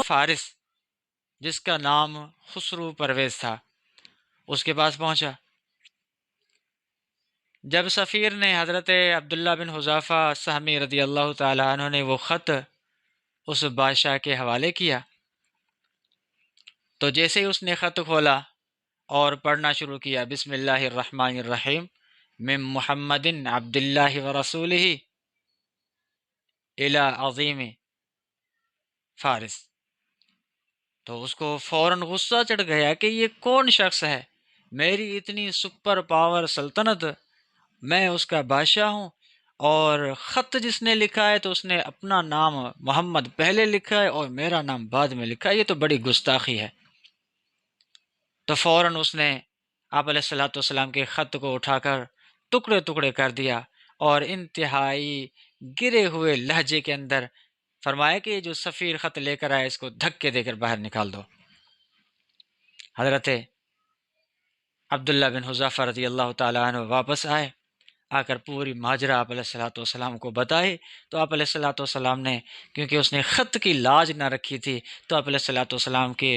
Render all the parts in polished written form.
فارس جس کا نام خسرو پرویز تھا اس کے پاس پہنچا۔ جب سفیر نے حضرت عبداللہ بن حذافہ سہمی رضی اللہ تعالیٰ عنہ نے وہ خط اس بادشاہ کے حوالے کیا تو جیسے ہی اس نے خط کھولا اور پڑھنا شروع کیا، بسم اللہ الرحمن الرحیم من محمد عبداللہ ورسولہ الی عظیم فارس، تو اس کو فوراً غصہ چڑھ گیا کہ یہ کون شخص ہے، میری اتنی سپر پاور سلطنت، میں اس کا بادشاہ ہوں، اور خط جس نے لکھا ہے تو اس نے اپنا نام محمد پہلے لکھا ہے اور میرا نام بعد میں لکھا ہے، یہ تو بڑی گستاخی ہے۔ تو فوراً اس نے آپ علیہ الصلوۃ والسلام کے خط کو اٹھا کر ٹکڑے ٹکڑے کر دیا اور انتہائی گرے ہوئے لہجے کے اندر فرمایا کہ یہ جو سفیر خط لے کر آئے اس کو دھکے دے کر باہر نکال دو۔ حضرت عبداللہ بن حذافہ رضی اللہ تعالیٰ عنہ واپس آئے، آ کر پوری ماجرا آپ علیہ الصلوۃ والسلام کو بتائی تو آپ علیہ الصلوۃ والسلام نے، کیونکہ اس نے خط کی لاج نہ رکھی تھی، تو آپ علیہ الصلوۃ والسلام کے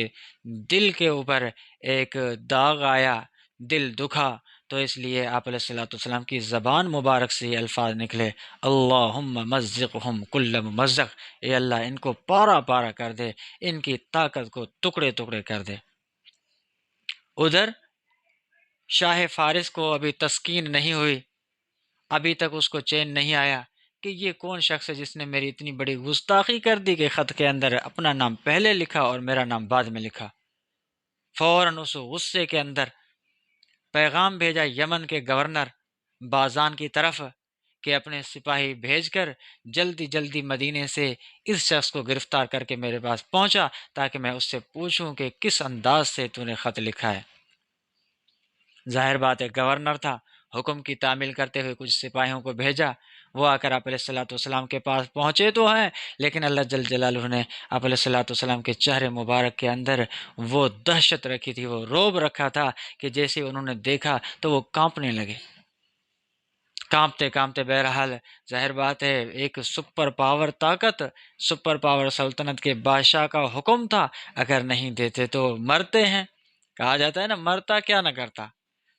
دل کے اوپر ایک داغ آیا، دل دکھا، تو اس لیے آپ علیہ الصلوۃ والسلام کی زبان مبارک سے یہ الفاظ نکلے، اللہم مزقہم کل ممزق، اے اللہ ان کو پارا پارا کر دے، ان کی طاقت کو ٹکڑے ٹکڑے کر دے۔ ادھر شاہ فارس کو ابھی تسکین نہیں ہوئی، ابھی تک اس کو چین نہیں آیا کہ یہ کون شخص ہے جس نے میری اتنی بڑی گستاخی کر دی کہ خط کے اندر اپنا نام پہلے لکھا اور میرا نام بعد میں لکھا۔ فوراً اس غصے کے اندر پیغام بھیجا یمن کے گورنر بازان کی طرف کہ اپنے سپاہی بھیج کر جلدی جلدی مدینے سے اس شخص کو گرفتار کر کے میرے پاس پہنچا تاکہ میں اس سے پوچھوں کہ کس انداز سے تو نے خط لکھا ہے۔ ظاہر بات ہے گورنر تھا، حکم کی تعمیل کرتے ہوئے کچھ سپاہیوں کو بھیجا، وہ آ کر آپ علیہ الصلوۃ والسلام کے پاس پہنچے تو ہیں، لیکن اللہ جل جلالہ نے آپ علیہ الصلوۃ والسلام کے چہرے مبارک کے اندر وہ دہشت رکھی تھی، وہ رعب رکھا تھا کہ جیسے انہوں نے دیکھا تو وہ کانپنے لگے، کانپتے کانپتے۔ بہرحال ظاہر بات ہے ایک سپر پاور طاقت، سپر پاور سلطنت کے بادشاہ کا حکم تھا، اگر نہیں دیتے تو مرتے ہیں، کہا جاتا ہے نا مرتا کیا نہ کرتا۔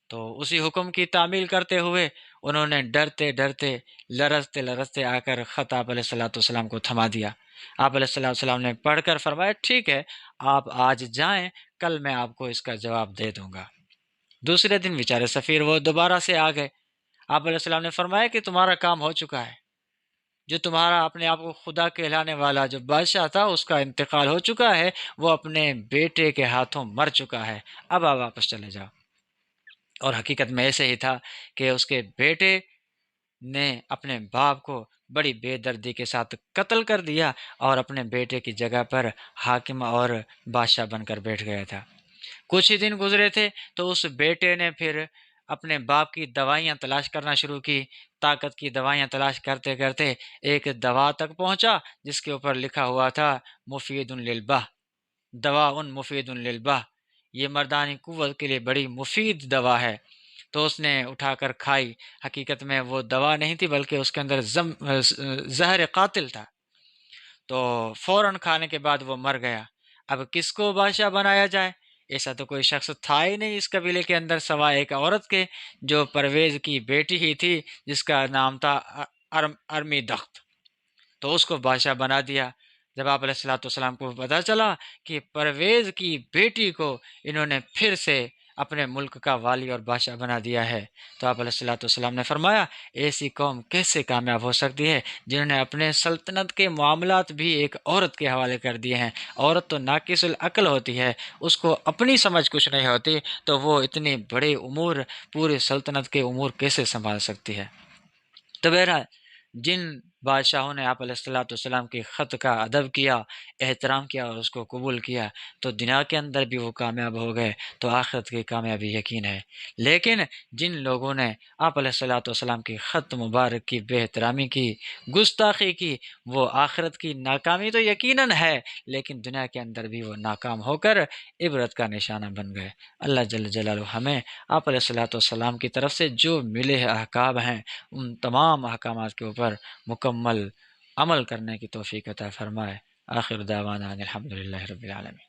تو اسی حکم کی تعمیل کرتے ہوئے انہوں نے ڈرتے ڈرتے لرزتے لرزتے آ کر خط آپ علیہ الصلوۃ والسلام کو تھما دیا۔ آپ علیہ الصلوۃ والسلام نے پڑھ کر فرمایا ٹھیک ہے آپ آج جائیں، کل میں آپ کو اس کا جواب دے دوں گا۔ دوسرے دن بیچارے سفیر وہ دوبارہ سے آ گئے، آپ علیہ السلام نے فرمایا کہ تمہارا کام ہو چکا ہے، جو تمہارا اپنے آپ کو خدا کہلانے والا جو بادشاہ تھا اس کا انتقال ہو چکا ہے، وہ اپنے بیٹے کے ہاتھوں مر چکا ہے، اب آپ واپس چلے جاؤ۔ اور حقیقت میں ایسے ہی تھا کہ اس کے بیٹے نے اپنے باپ کو بڑی بے دردی کے ساتھ قتل کر دیا اور اپنے بیٹے کی جگہ پر حاکم اور بادشاہ بن کر بیٹھ گیا تھا۔ کچھ ہی دن گزرے تھے تو اس بیٹے نے پھر اپنے باپ کی دوائیاں تلاش کرنا شروع کی، طاقت کی دوائیاں تلاش کرتے کرتے ایک دوا تک پہنچا جس کے اوپر لکھا ہوا تھا مفید للبہ، دواء مفید للبہ، یہ مردانی قوت کے لیے بڑی مفید دوا ہے۔ تو اس نے اٹھا کر کھائی، حقیقت میں وہ دوا نہیں تھی بلکہ اس کے اندر زہر قاتل تھا، تو فوراً کھانے کے بعد وہ مر گیا۔ اب کس کو بادشاہ بنایا جائے؟ ایسا تو کوئی شخص تھا ہی نہیں اس قبیلے کے اندر سوائے ایک عورت کے جو پرویز کی بیٹی ہی تھی جس کا نام تھا ارمی دخت، تو اس کو بادشاہ بنا دیا۔ جب آپ علیہ الصلوۃ والسلام کو پتہ چلا کہ پرویز کی بیٹی کو انہوں نے پھر سے اپنے ملک کا والی اور بادشاہ بنا دیا ہے، تو آپ علیہ الصلوۃ والسلام نے فرمایا ایسی قوم کیسے کامیاب ہو سکتی ہے جنہوں نے اپنے سلطنت کے معاملات بھی ایک عورت کے حوالے کر دیے ہیں۔ عورت تو ناقص العقل ہوتی ہے، اس کو اپنی سمجھ کچھ نہیں ہوتی، تو وہ اتنے بڑے امور، پورے سلطنت کے امور کیسے سنبھال سکتی ہے۔ تو بہرحال جن بادشاہوں نے آپ علیہ الصلوۃ والسلام کے خط کا ادب کیا، احترام کیا اور اس کو قبول کیا، تو دنیا کے اندر بھی وہ کامیاب ہو گئے، تو آخرت کی کامیابی یقین ہے۔ لیکن جن لوگوں نے آپ علیہ الصلوۃ والسلام کے خط مبارک کی بے احترامی کی، گستاخی کی، وہ آخرت کی ناکامی تو یقیناً ہے، لیکن دنیا کے اندر بھی وہ ناکام ہو کر عبرت کا نشانہ بن گئے۔ اللہ جل جلالہ ہمیں آپ علیہ الصلوۃ والسلام کی طرف سے جو ملے احکام ہیں ان تمام احکامات کے اوپر مکمل عمل کرنے کی توفیق عطا فرمائے۔ آخر دعوانا ان الحمد للہ رب العالمین.